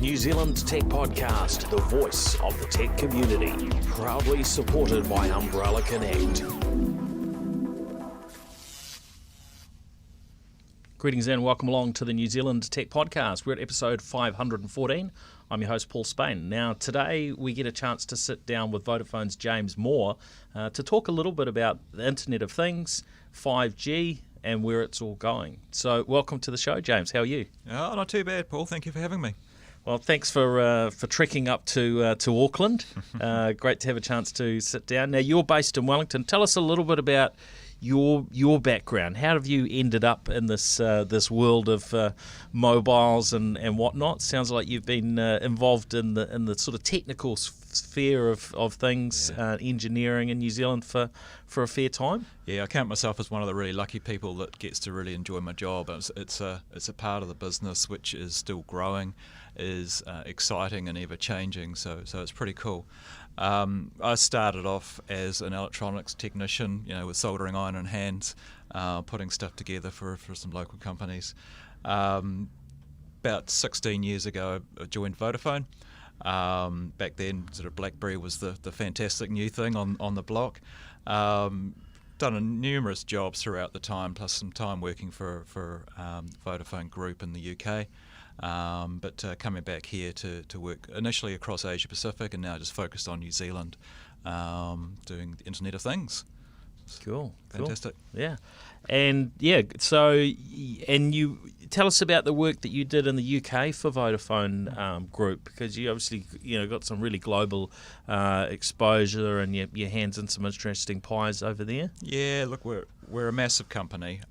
New Zealand Tech Podcast, the voice of the tech community, proudly supported by Umbrella Connect. Greetings and welcome along to the New Zealand Tech Podcast. We're at episode 514. I'm your host, Paul Spain. Now, today we get a chance to sit down with Vodafone's James Moore to talk a little bit about the Internet of Things, 5G, and where it's all going. So, welcome to the show, James. How are you? Oh, not too bad, Paul. Thank you for having me. Well, thanks for trekking up to Auckland. Great to have a chance to sit down. Now, you're based in Wellington. Tell us a little bit about your background. How have you ended up in this world of mobiles and whatnot? Sounds like you've been involved in the sort of technical sphere of things, engineering in New Zealand for a fair time. Yeah, I count myself as one of the really lucky people that gets to really enjoy my job. It's a part of the business which is still growing, is exciting and ever changing. So it's pretty cool. I started off as an electronics technician, with soldering iron in hands, putting stuff together for some local companies. About 16 years ago, I joined Vodafone. Back then, sort of BlackBerry was the fantastic new thing on the block. Done numerous jobs throughout the time, plus some time working for Vodafone Group in the UK. But coming back here to work initially across Asia Pacific and now just focused on New Zealand, doing the Internet of Things. Cool. Fantastic. Yeah. And and you tell us about the work that you did in the UK for Vodafone Group, because you obviously got some really global exposure and your hands in some interesting pies over there. Yeah, look, we're a massive company.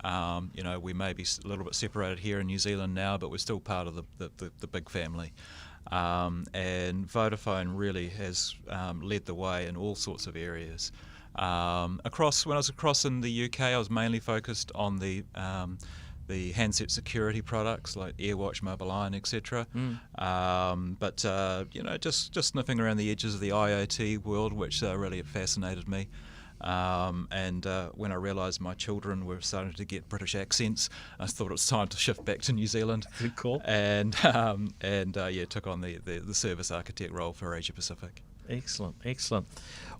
We may be a little bit separated here in New Zealand now, but we're still part of the big family. And Vodafone really has led the way in all sorts of areas. When I was across in the UK, I was mainly focused on the handset security products like AirWatch, Mobile Iron, etc. But just sniffing around the edges of the IoT world, which really fascinated me. And when I realised my children were starting to get British accents, I thought it was time to shift back to New Zealand. Cool. And took on the service architect role for Asia Pacific. Excellent.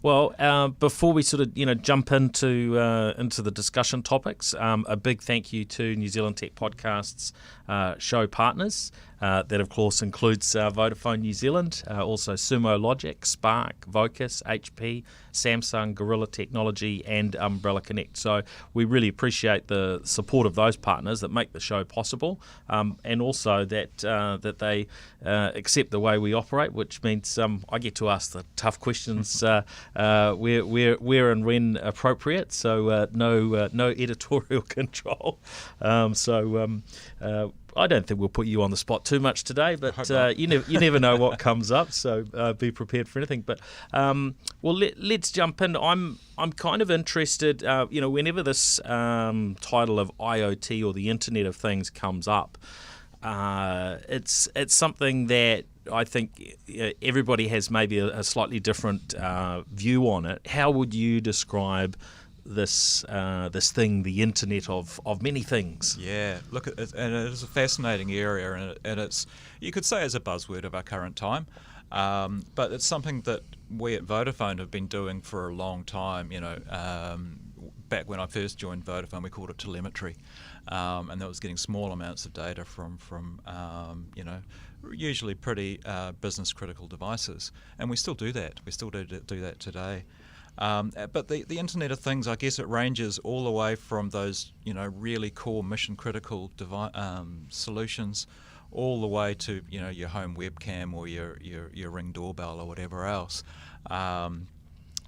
Well, before we sort of jump into the discussion topics, a big thank you to New Zealand Tech Podcast's show partners. That of course includes Vodafone New Zealand, also Sumo Logic, Spark, Vocus, HP, Samsung, Gorilla Technology, and Umbrella Connect. So we really appreciate the support of those partners that make the show possible, and also that they accept the way we operate, which means I get to ask the tough questions where and when appropriate. So no editorial control. I don't think we'll put you on the spot too much today, but you never know what comes up, so be prepared for anything. But let's jump in. I'm kind of interested. Whenever this title of IoT or the Internet of Things comes up, it's something that I think everybody has maybe a slightly different view on it. How would you describe this thing, the Internet of many things? Yeah, look, and it is a fascinating area, and it's, you could say, it's a buzzword of our current time, but it's something that we at Vodafone have been doing for a long time. Back when I first joined Vodafone, we called it telemetry, and that was getting small amounts of data from usually pretty business critical devices, and we still do that. We still do that today. But the Internet of Things, I guess it ranges all the way from those really core mission critical solutions, all the way to your home webcam or your Ring doorbell or whatever else.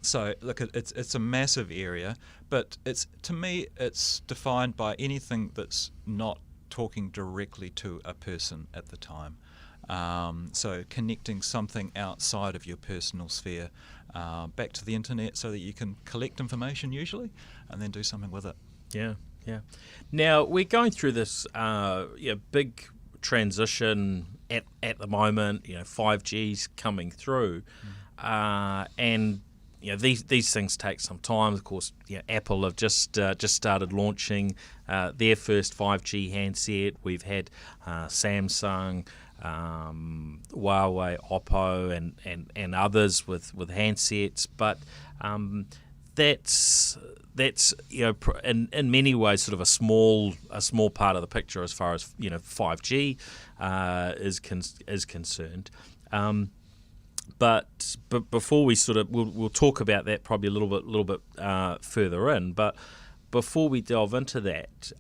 So look, it's a massive area, but to me it's defined by anything that's not talking directly to a person at the time. So connecting something outside of your personal sphere back to the internet so that you can collect information usually and then do something with it. Yeah. Now, we're going through this big transition at the moment. 5G's coming through, and these things take some time. Of course, Apple have just started launching their first 5G handset. We've had Samsung, Huawei, Oppo, and others with handsets, but that's in many ways sort of a small part of the picture as far as 5G is concerned. But before we we'll talk about that probably a little bit further in. But before we delve into that,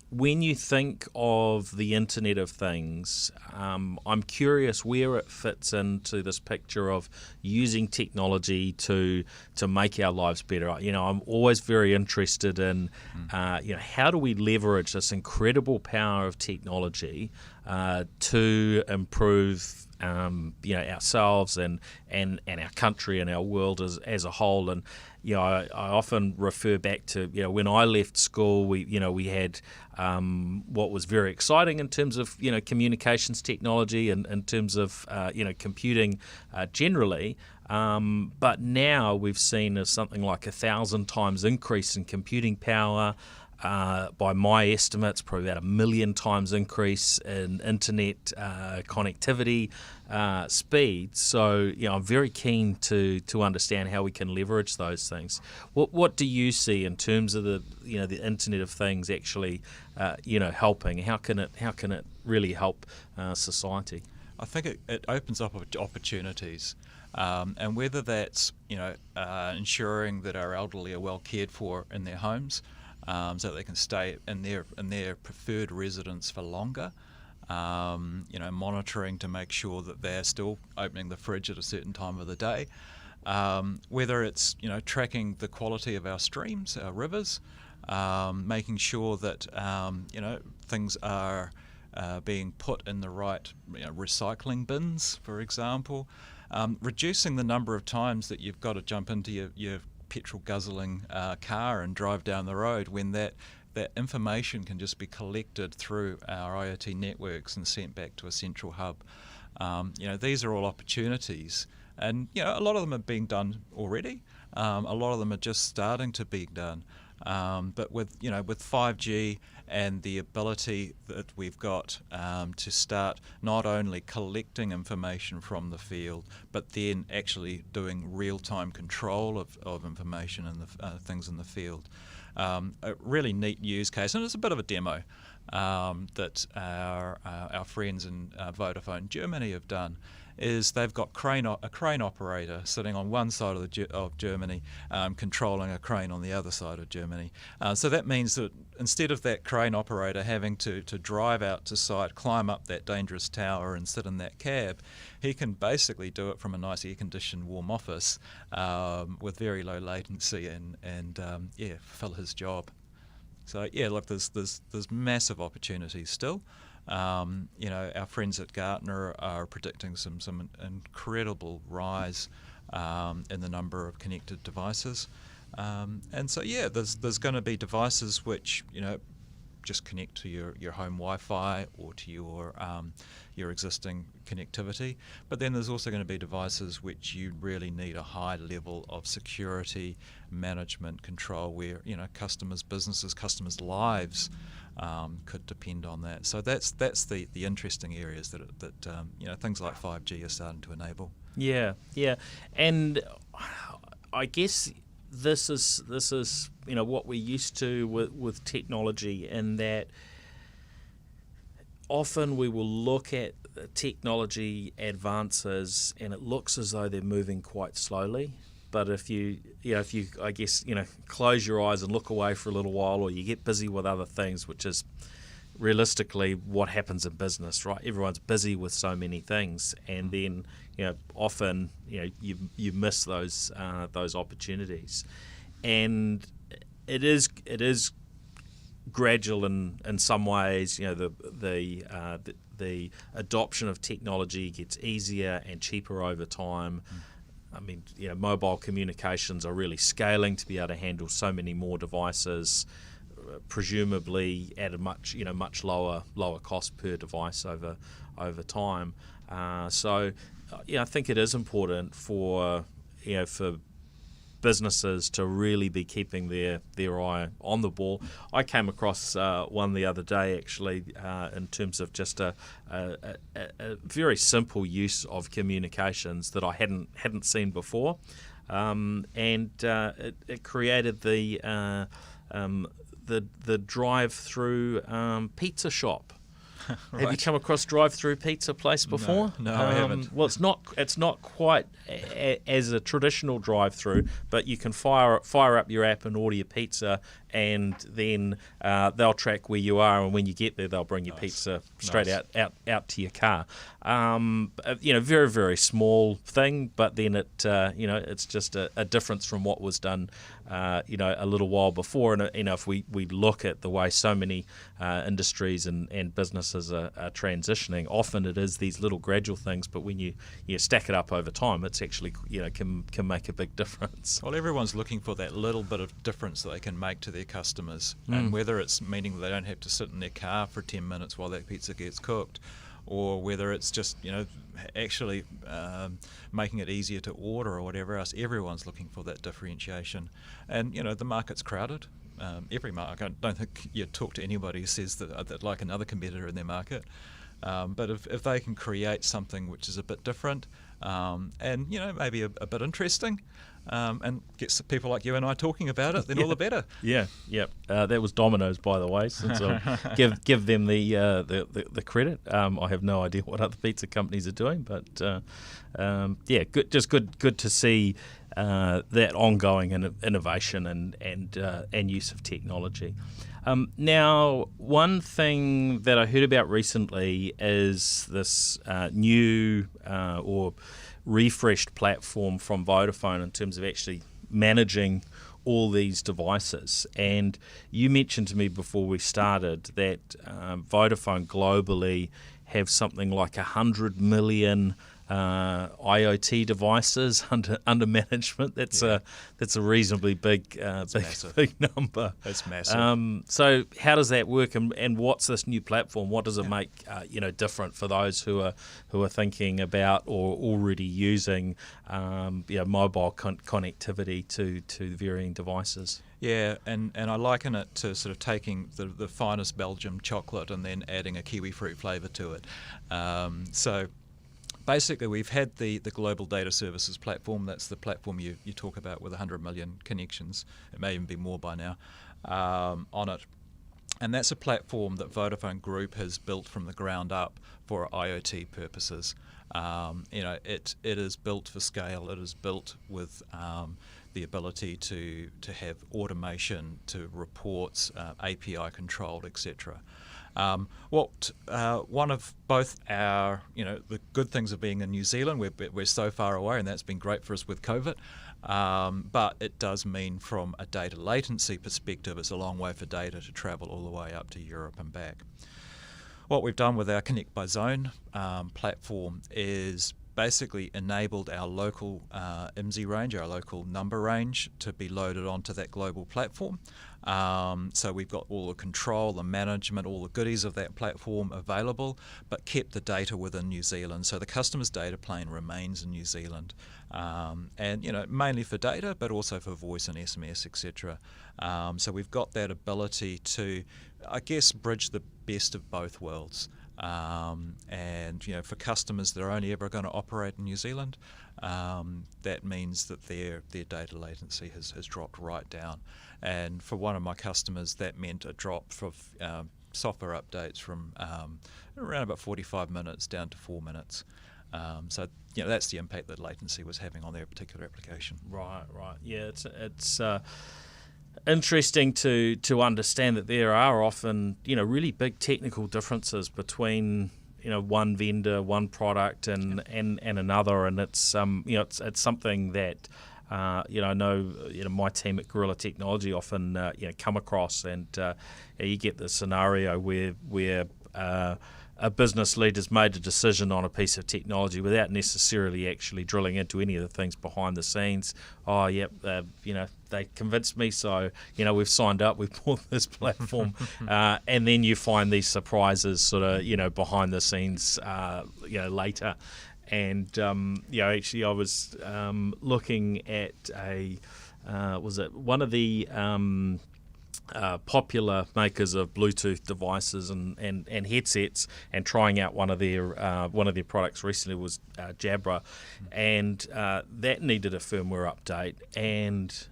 when you think of the Internet of Things, I'm curious where it fits into this picture of using technology to make our lives better. I'm always very interested in, how do we leverage this incredible power of technology to improve ourselves and our country and our world as a whole. And I often refer back to when I left school, we had what was very exciting in terms of communications technology and in terms of computing generally. But now we've seen something like 1,000 times increase in computing power. By my estimates, probably about 1 million times increase in internet connectivity speed. So, I'm very keen to understand how we can leverage those things. What do you see in terms of the Internet of Things actually helping? How can it really help society? I think it opens up opportunities. And whether that's ensuring that our elderly are well cared for in their homes, so that they can stay in their preferred residence for longer. Monitoring to make sure that they're still opening the fridge at a certain time of the day. Whether it's tracking the quality of our streams, our rivers, making sure that things are being put in the right recycling bins, for example. Reducing the number of times that you've got to jump into your petrol guzzling car and drive down the road, when that information can just be collected through our IoT networks and sent back to a central hub. These are all opportunities, and a lot of them are being done already. A lot of them are just starting to be done. But with 5G and the ability that we've got to start not only collecting information from the field, but then actually doing real-time control of information and the things in the field. A really neat use case, and it's a bit of a demo that our friends in Vodafone Germany have done, is they've got a crane operator sitting on one side of Germany, controlling a crane on the other side of Germany. So that means that instead of that crane operator having to drive out to site, climb up that dangerous tower and sit in that cab, he can basically do it from a nice air-conditioned warm office with very low latency and fulfill his job. So look, there's massive opportunities still. Our friends at Gartner are predicting some incredible rise in the number of connected devices, and so there's going to be devices which just connect to your home Wi-Fi or to your existing connectivity. But then there's also going to be devices which you really need a high level of security, management, control, where customers' businesses, customers' lives could depend on that. So that's the interesting areas that things like 5G are starting to enable. Yeah, and I guess this is what we're used to with technology, in that often we will look at technology advances and it looks as though they're moving quite slowly. But if you I guess close your eyes and look away for a little while, or you get busy with other things, which is realistically what happens in business, right? Everyone's busy with so many things, and then often you miss those opportunities, and it is gradual in some ways. The adoption of technology gets easier and cheaper over time. I mean, mobile communications are really scaling to be able to handle so many more devices, presumably at a much lower cost per device over time. So I think it is important for businesses to really be keeping their eye on the ball. I came across one the other day, actually, in terms of just a very simple use of communications that I hadn't seen before, and it created the drive-through pizza shop. Right. Have you come across drive-through pizza place before? No, I haven't. Well, it's not quite as a traditional drive-through, but you can fire up your app and order your pizza, and then they'll track where you are, and when you get there, they'll bring your pizza straight out to your car. Very, very small thing, but then it's just a difference from what was done, a little while before. And if we look at the way so many industries and businesses are transitioning, often it is these little gradual things, but when you stack it up over time, it's actually can make a big difference. Well, everyone's looking for that little bit of difference that they can make to their customers, and whether it's meaning they don't have to sit in their car for 10 minutes while that pizza gets cooked, or whether it's just actually making it easier to order or whatever else. Everyone's looking for that differentiation, and the market's crowded. Every market. I don't think you talk to anybody who says that like another competitor in their market. But if they can create something which is a bit different, and maybe a bit interesting, and get people like you and I talking about it, then all the better. Yeah. That was Domino's, by the way. Since I'll give them the credit. I have no idea what other pizza companies are doing, but good to see that ongoing innovation and use of technology. Now, one thing that I heard about recently is this new or refreshed platform from Vodafone in terms of actually managing all these devices. And you mentioned to me before we started that Vodafone globally have something like 100 million IoT devices under management. That's a reasonably big number. It's massive. So how does that work, and what's this new platform? What does it make different for those who are thinking about or already using mobile connectivity to varying devices? Yeah, and I liken it to sort of taking the finest Belgium chocolate and then adding a kiwi fruit flavour to it. So basically, we've had the Global Data Services platform. That's the platform you talk about with 100 million connections. It may even be more by now on it. And that's a platform that Vodafone Group has built from the ground up for IoT purposes. It is built for scale. It is built with the ability to have automation, to reports, API controlled, etc. One of both our, the good things of being in New Zealand, we're so far away, and that's been great for us with COVID, but it does mean from a data latency perspective, it's a long way for data to travel all the way up to Europe and back. What we've done with our Connect by Zone platform is basically enabled our local IMSI range, our local number range, to be loaded onto that global platform. So we've got all the control, the management, all the goodies of that platform available, but kept the data within New Zealand. So the customer's data plane remains in New Zealand, and mainly for data, but also for voice and SMS, etc. So we've got that ability to, I guess, bridge the best of both worlds. And for customers that are only ever going to operate in New Zealand, that means that their data latency has dropped right down. And for one of my customers, that meant a drop for software updates from around about 45 minutes down to 4 minutes. So that's the impact that latency was having on their particular application. Right. Yeah, it's interesting to understand that there are often really big technical differences between one vendor, one product, and another, and it's it's something that I know my team at Gorilla Technology often come across, and you get the scenario where a business leader's made a decision on a piece of technology without necessarily actually drilling into any of the things behind the scenes. Oh, yep, they convinced me, so we've signed up, we've bought this platform, and then you find these surprises sort of behind the scenes later. And actually, I was looking at was it one of the popular makers of Bluetooth devices and headsets, and trying out one of their products recently was Jabra, and that needed a firmware update, and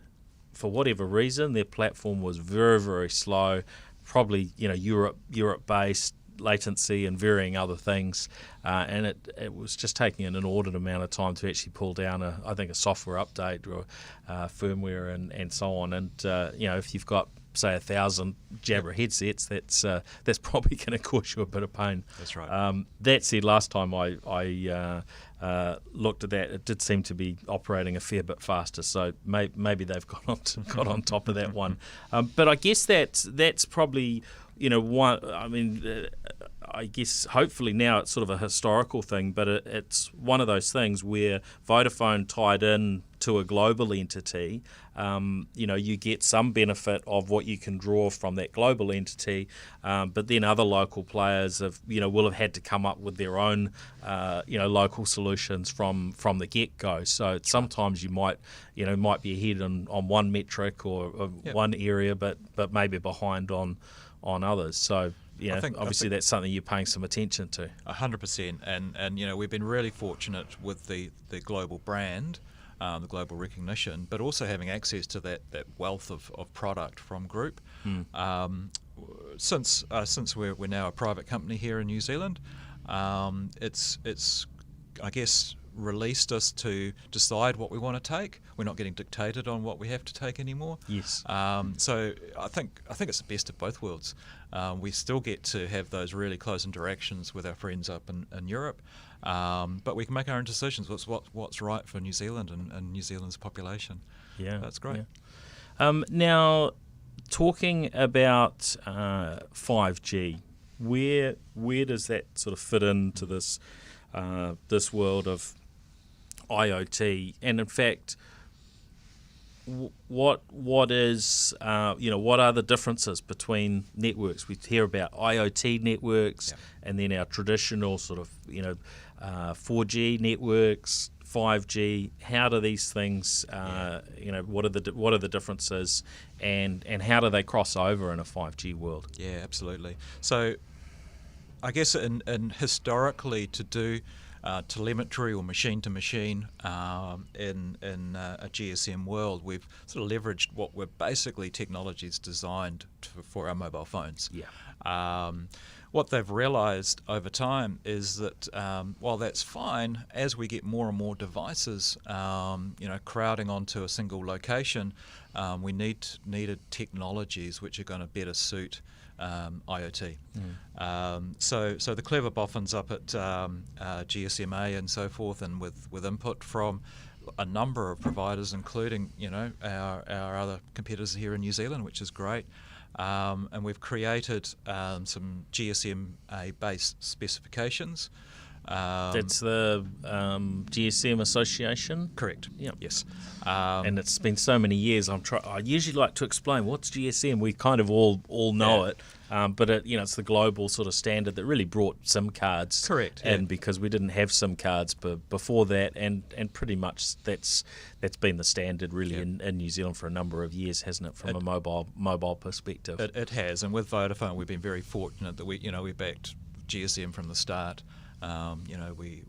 for whatever reason their platform was very, very slow, probably Europe based, latency and varying other things, and it was just taking an inordinate amount of time to actually pull down a software update or firmware and so on. And if you've got, say, 1,000 Jabra headsets, that's probably going to cause you a bit of pain. That's right. That said, last time I looked at that, it did seem to be operating a fair bit faster. So maybe they've got on top of that one. But I guess that's probably one. I mean, I guess hopefully now it's sort of a historical thing, but it's one of those things where Vodafone tied in to a global entity. You get some benefit of what you can draw from that global entity, but then other local players will have had to come up with their own local solutions from the get-go. So sometimes you might be ahead on one metric or one area, but maybe behind on others. So I think that's something you're paying some attention to. 100%, and we've been really fortunate with the global brand, the global recognition, but also having access to that wealth of product from Group. Since we're now a private company here in New Zealand, it's I guess released us to decide what we want to take. We're not getting dictated on what we have to take anymore. Yes. So I think it's the best of both worlds. We still get to have those really close interactions with our friends up in Europe, but we can make our own decisions. What's right for New Zealand and New Zealand's population. Yeah, that's great. Yeah. Now, talking about 5G, where does that sort of fit into this world of IoT? And in fact, what is what are the differences between networks? We hear about IoT networks, and then our traditional sort of 4G networks, 5G. How do these things what are the differences, and how do they cross over in a 5G world? Yeah, absolutely. So I guess in historically to do telemetry or machine to machine in a GSM world, we've sort of leveraged what were basically technologies designed for our mobile phones. Yeah. What they've realised over time is that while that's fine, as we get more and more devices, crowding onto a single location, we needed technologies which are going to better suit IoT. So the clever boffins up at GSMA and so forth, and with input from a number of providers, including our other competitors here in New Zealand, which is great. And we've created some GSMA-based specifications. That's the GSM Association? Correct. Yeah. Yes. And it's been so many years. I usually like to explain what's GSM. We kind of all know it, but it's the global sort of standard that really brought SIM cards. Correct. And because we didn't have SIM cards before that, and pretty much that's been the standard really in New Zealand for a number of years, hasn't it? From a mobile perspective, it has. And with Vodafone, we've been very fortunate that we backed GSM from the start. We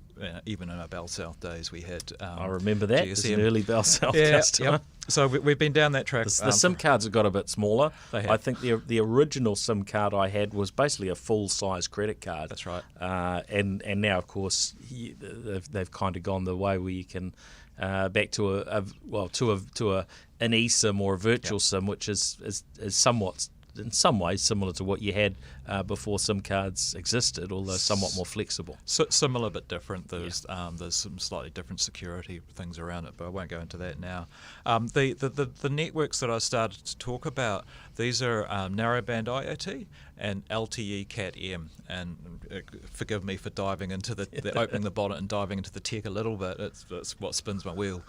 even in our Bell South days, we had. I remember that. GSM. As an early Bell South customer. Yep. So we've been down that track. The SIM cards have got a bit smaller. They have. I think the original SIM card I had was basically a full-size credit card. That's right. And now, of course, they've kind of gone the way where you can back to an eSIM or a virtual SIM, which is somewhat, in some ways, similar to what you had before SIM cards existed, although somewhat more flexible. Similar but different. There's some slightly different security things around it, but I won't go into that now. The networks that I started to talk about, these are narrowband IoT and LTE Cat-M. And forgive me for diving into the opening the bonnet and diving into the tech a little bit. It's what spins my wheel.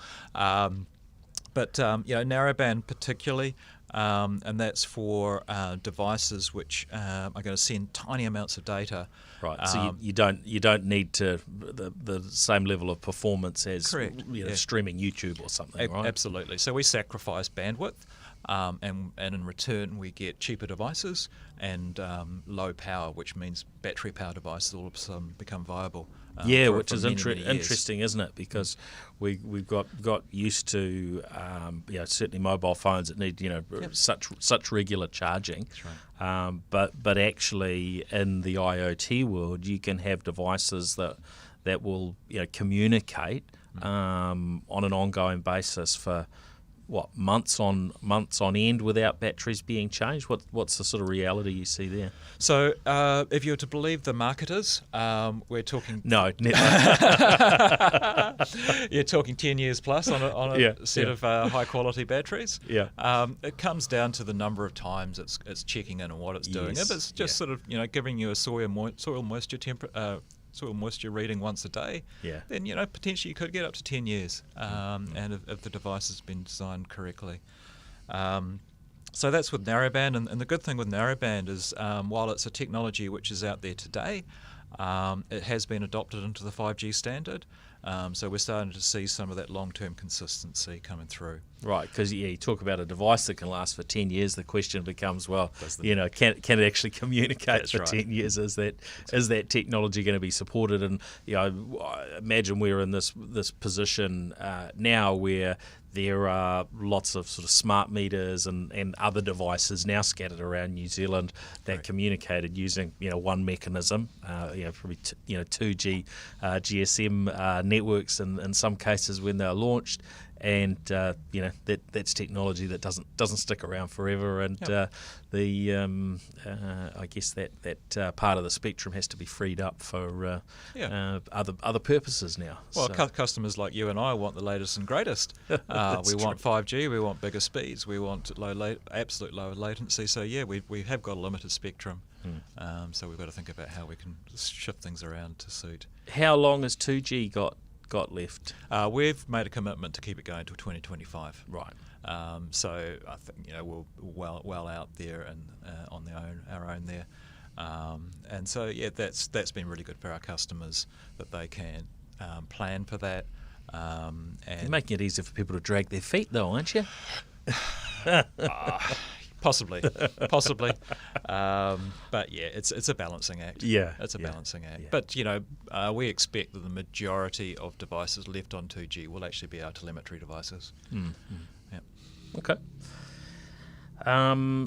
But narrowband particularly, and that's for devices which are going to send tiny amounts of data. Right. So you don't need to the same level of performance as Correct. Streaming YouTube or something, right? Absolutely. So we sacrifice bandwidth, and in return we get cheaper devices and low power, which means battery power devices all of a sudden become viable. Which is many years. interesting, isn't it? Because we've got used to certainly mobile phones that need such regular charging. That's right. But actually in the IoT world, you can have devices that will communicate on an ongoing basis for months on end without batteries being changed. What's the sort of reality you see there? So if you're to believe the marketers, we're talking no, never. You're talking 10 years plus on a set of high quality batteries. Yeah. It comes down to the number of times it's checking in and what it's doing. Yes. If it's just sort of giving you a soil moisture reading once a day, then potentially you could get up to 10 years, and if the device has been designed correctly. So that's with narrowband, and the good thing with narrowband is while it's a technology which is out there today, it has been adopted into the 5G standard. So we're starting to see some of that long-term consistency coming through. Right, because you talk about a device that can last for 10 years. The question becomes, can it actually communicate for 10 years? Is that technology going to be supported? And I imagine we're in this position now where there are lots of sort of smart meters and other devices now scattered around New Zealand that communicated using one mechanism, probably 2G GSM networks in some cases when they're launched. And that's technology that doesn't stick around forever, and I guess that part of the spectrum has to be freed up for other purposes now. Well, customers like you and I want the latest and greatest. We want 5G, we want bigger speeds, we want absolute lower latency. So we have got a limited spectrum. So we've got to think about how we can shift things around to suit. How long has 2G got left? We've made a commitment to keep it going till 2025. Right. So I think we're well out there and on our own there, and so that's been really good for our customers that they can plan for that. And you're making it easier for people to drag their feet, though, aren't you? Possibly, but it's a balancing act. It's a balancing act. Yeah. But we expect that the majority of devices left on 2G will actually be our telemetry devices. Yeah. Okay.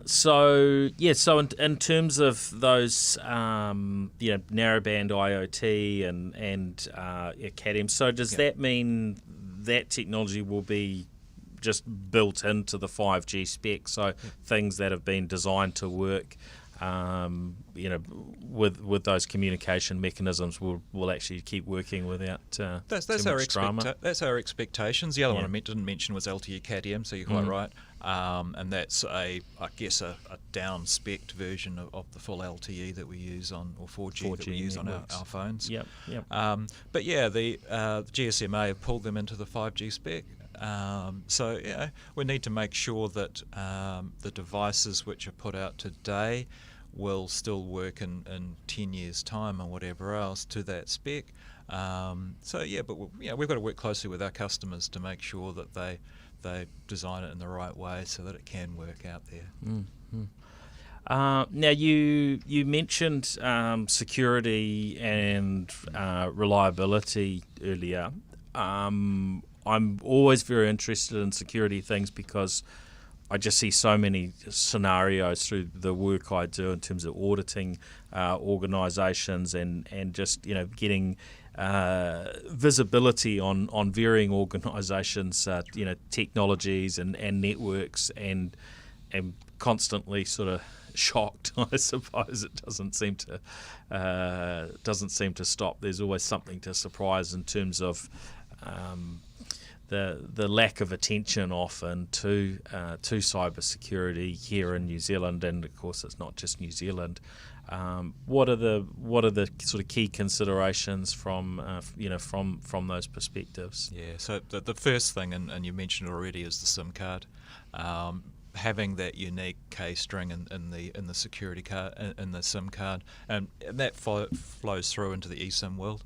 So in terms of those narrowband IoT and CADM, so does that mean that technology will be just built into the 5G spec, so things that have been designed to work, with those communication mechanisms will actually keep working without that's too much drama? That's our expectations. The other one I didn't mention was LTE CADM, so you're quite right. And that's a down-spec'd version of the full LTE that we use or 4G that we use networks on our phones. Yep. But the GSMA have pulled them into the 5G spec. So we need to make sure that the devices which are put out today will still work in 10 years' time or whatever else to that spec. But we've got to work closely with our customers to make sure that they design it in the right way so that it can work out there. Now you mentioned security and reliability earlier. I'm always very interested in security things because I just see so many scenarios through the work I do in terms of auditing organisations and just getting visibility on varying organisations, technologies and networks, and constantly sort of shocked. I suppose it doesn't seem to stop. There's always something to surprise in terms of the lack of attention often to cybersecurity here in New Zealand, and of course it's not just New Zealand. What are the sort of key considerations from those perspectives? Yeah, so the first thing, and you mentioned it already, is the SIM card. Having that unique key string in the security card, in the SIM card, and that flows through into the eSIM world.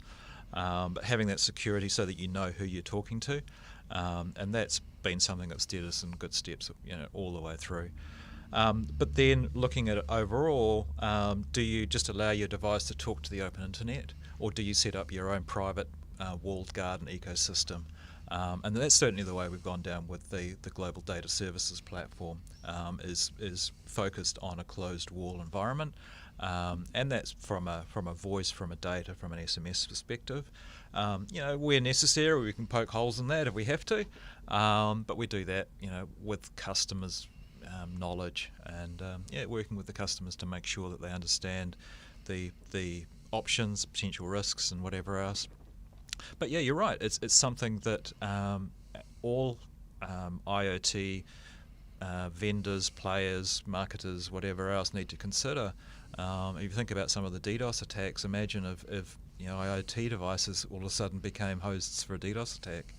But having that security so that you know who you're talking to, and that's been something that's steered us in good steps, all the way through. But then looking at it overall, do you just allow your device to talk to the open internet, or do you set up your own private walled garden ecosystem? And that's certainly the way we've gone down with the Global Data Services platform, is focused on a closed wall environment, and that's from a voice, from a data, from an SMS perspective. Where necessary, we can poke holes in that if we have to, but we do that, with customers' knowledge, and working with the customers to make sure that they understand the options, potential risks, and whatever else. But yeah, you're right. It's something that all IoT vendors, players, marketers, whatever else need to consider. If you think about some of the DDoS attacks, imagine if IoT devices all of a sudden became hosts for a DDoS attack.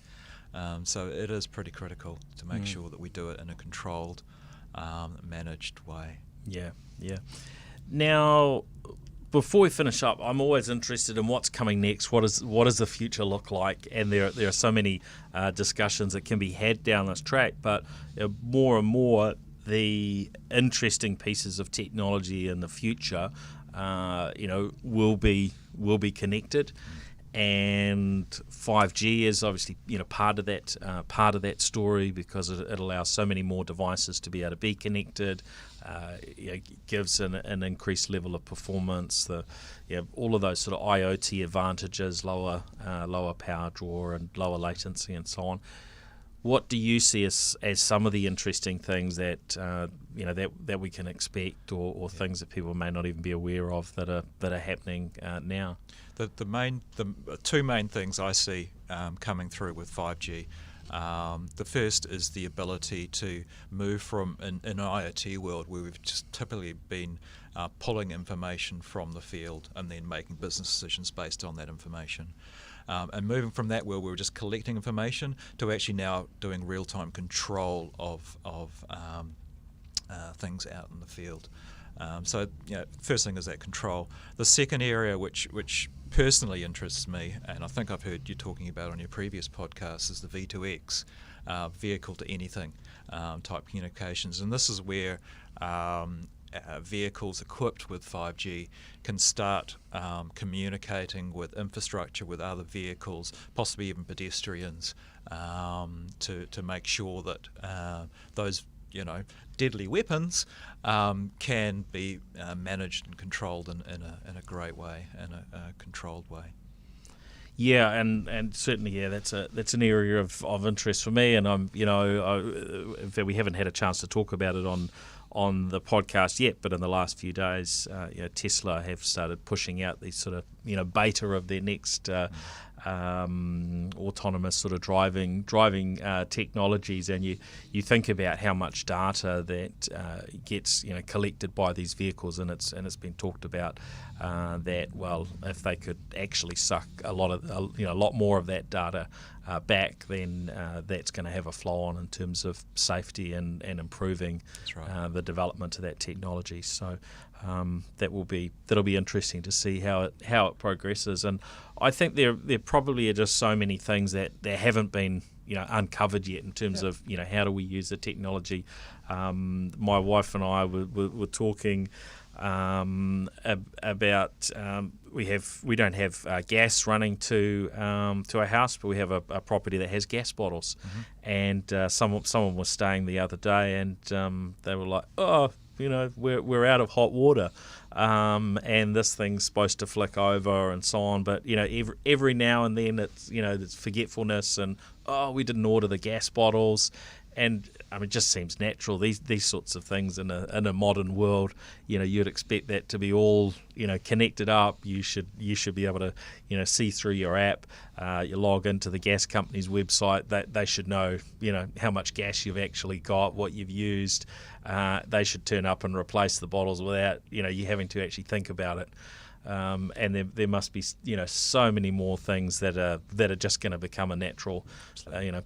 So it is pretty critical to make sure that we do it in a controlled, managed way. Yeah. Now, before we finish up, I'm always interested in what's coming next. What does the future look like? And there are so many discussions that can be had down this track, but more and more the interesting pieces of technology in the future, will be connected. And 5G is obviously part of that story, because it allows so many more devices to be able to be connected. It gives an increased level of performance. All of those sort of IoT advantages, lower power draw and lower latency and so on. What do you see as some of the interesting things that that we can expect, or things that people may not even be aware of that are happening now? The two main things I see coming through with 5G. The first is the ability to move from an IoT world where we've just typically been pulling information from the field and then making business decisions based on that information. And moving from that where we were just collecting information to actually now doing real-time control of things out in the field. So first thing is that control. The second area which personally interests me, and I think I've heard you talking about on your previous podcast, is the V2X, vehicle to anything type communications. And this is where vehicles equipped with 5G can start communicating with infrastructure, with other vehicles, possibly even pedestrians, to make sure that those deadly weapons can be managed and controlled in a great way, in a controlled way. Yeah, and certainly, that's an area of interest for me, and I'm in fact, we haven't had a chance to talk about it on the podcast yet, but in the last few days, Tesla have started pushing out these sort of beta of their next autonomous sort of driving technologies, and you think about how much data that gets collected by these vehicles, and it's been talked about that if they could actually suck a lot more of that data back, then that's going to have a flow on in terms of safety and improving the development of that technology. So that'll be interesting to see how it progresses. And I think there probably are just so many things that there haven't been uncovered yet in terms of how do we use the technology. My wife and I were talking about we don't have gas running to our house, but we have a property that has gas bottles. And someone was staying the other day, and they were like, we're out of hot water, and this thing's supposed to flick over and so on. But every now and then it's forgetfulness, and we didn't order the gas bottles. I mean, it just seems natural. These sorts of things in a modern world, you'd expect that to be all connected up. You should be able to see through your app. You log into the gas company's website. They should know how much gas you've actually got, what you've used. They should turn up and replace the bottles without you having to actually think about it. And there must be so many more things that are just going to become a natural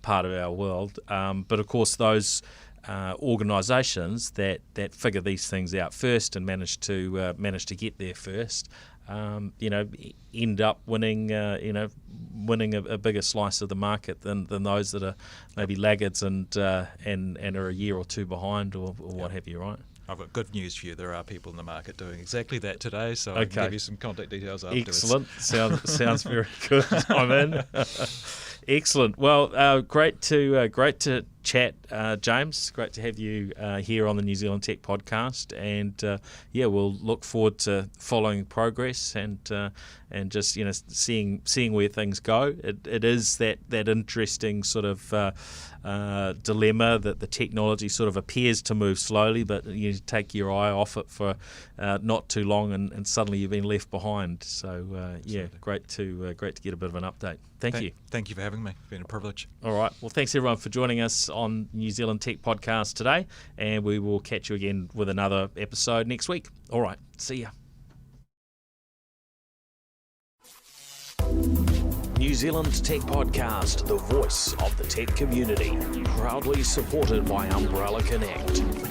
part of our world. But of course those organisations that figure these things out first and manage to get there first, end up winning a bigger slice of the market than those that are maybe laggards and are a year or two behind or what have you, right? I've got good news for you. There are people in the market doing exactly that today, so I can give you some contact details afterwards. Excellent. Sounds very good. I'm in. Excellent. Well, great to chat, James. Great to have you here on the New Zealand Tech Podcast, and we'll look forward to following progress and just seeing where things go. It is that interesting sort of dilemma that the technology sort of appears to move slowly, but you take your eye off it for not too long, and suddenly you've been left behind. So great to get a bit of an update. Thank you. Thank you for having me. It's been a privilege. All right. Well, thanks everyone for joining us on New Zealand Tech Podcast today, and we will catch you again with another episode next week. All right. See ya. New Zealand Tech Podcast, the voice of the tech community, proudly supported by Umbrella Connect.